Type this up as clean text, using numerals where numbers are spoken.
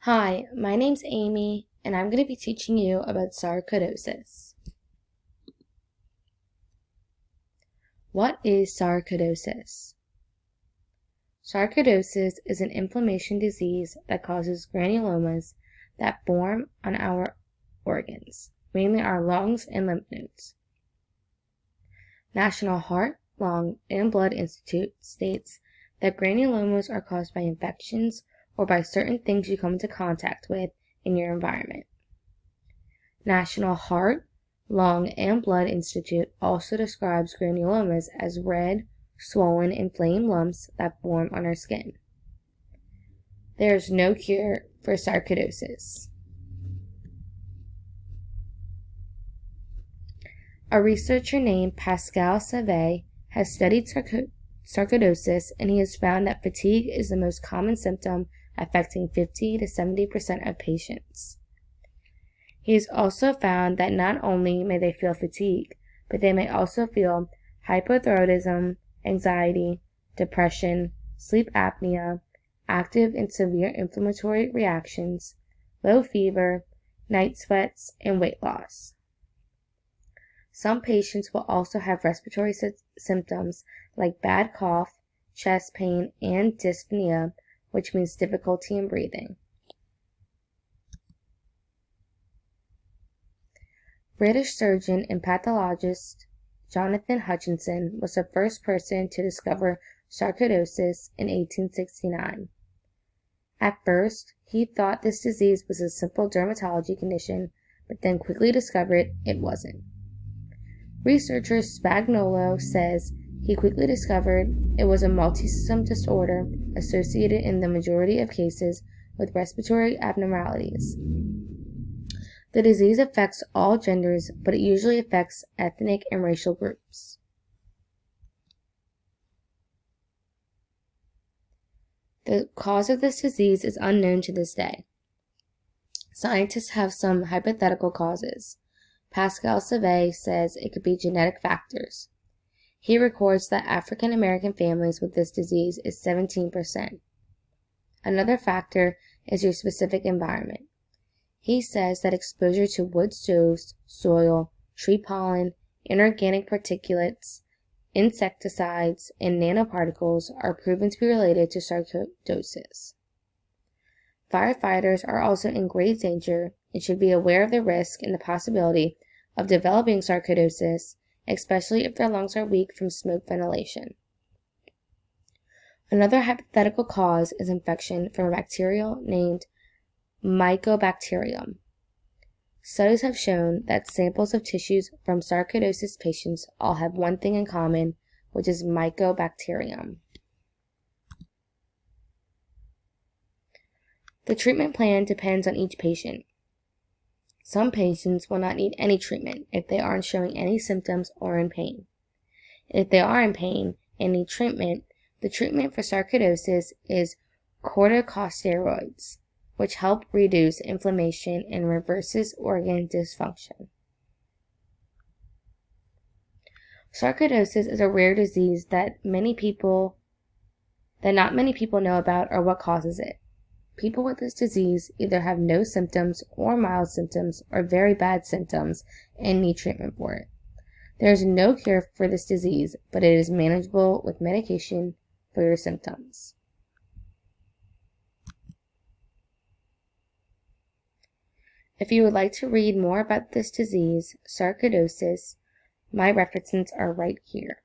Hi, my name's Amy, and I'm going to be teaching you about sarcoidosis. What is sarcoidosis? Sarcoidosis is an inflammation disease that causes granulomas that form on our organs, mainly our lungs and lymph nodes. National Heart, Lung, and Blood Institute states that granulomas are caused by infections or by certain things you come into contact with in your environment. National Heart, Lung, and Blood Institute also describes granulomas as red, swollen, inflamed lumps that form on our skin. There is no cure for sarcoidosis. A researcher named Pascal Savay has studied sarcoidosis, and he has found that fatigue is the most common symptom affecting 50 to 70% of patients. He has also found that not only may they feel fatigue, but they may also feel hypothyroidism, anxiety, depression, sleep apnea, active and severe inflammatory reactions, low fever, night sweats, and weight loss. Some patients will also have respiratory symptoms like bad cough, chest pain, and dyspnea, which means difficulty in breathing. British surgeon and pathologist Jonathan Hutchinson was the first person to discover sarcoidosis in 1869. At first, he thought this disease was a simple dermatology condition, but then quickly discovered it wasn't. Researcher Spagnuolo says he quickly discovered it was a multisystem disorder associated in the majority of cases with respiratory abnormalities. The disease affects all genders, but it usually affects ethnic and racial groups. The cause of this disease is unknown to this day. Scientists have some hypothetical causes. Pascal Savay says it could be genetic factors. He records that African American families with this disease is 17%. Another factor is your specific environment. He says that exposure to wood stoves, soil, tree pollen, inorganic particulates, insecticides, and nanoparticles are proven to be related to sarcoidosis. Firefighters are also in great danger and should be aware of the risk and the possibility of developing sarcoidosis, especially if their lungs are weak from smoke ventilation. Another hypothetical cause is infection from a bacteria named Mycobacterium. Studies have shown that samples of tissues from sarcoidosis patients all have one thing in common, which is Mycobacterium. The treatment plan depends on each patient. Some patients will not need any treatment if they aren't showing any symptoms or in pain. If they are in pain and need treatment, the treatment for sarcoidosis is corticosteroids, which help reduce inflammation and reverses organ dysfunction. Sarcoidosis is a rare disease that not many people know about or what causes it. People with this disease either have no symptoms or mild symptoms or very bad symptoms and need treatment for it. There is no cure for this disease, but it is manageable with medication for your symptoms. If you would like to read more about this disease, sarcoidosis, my references are right here.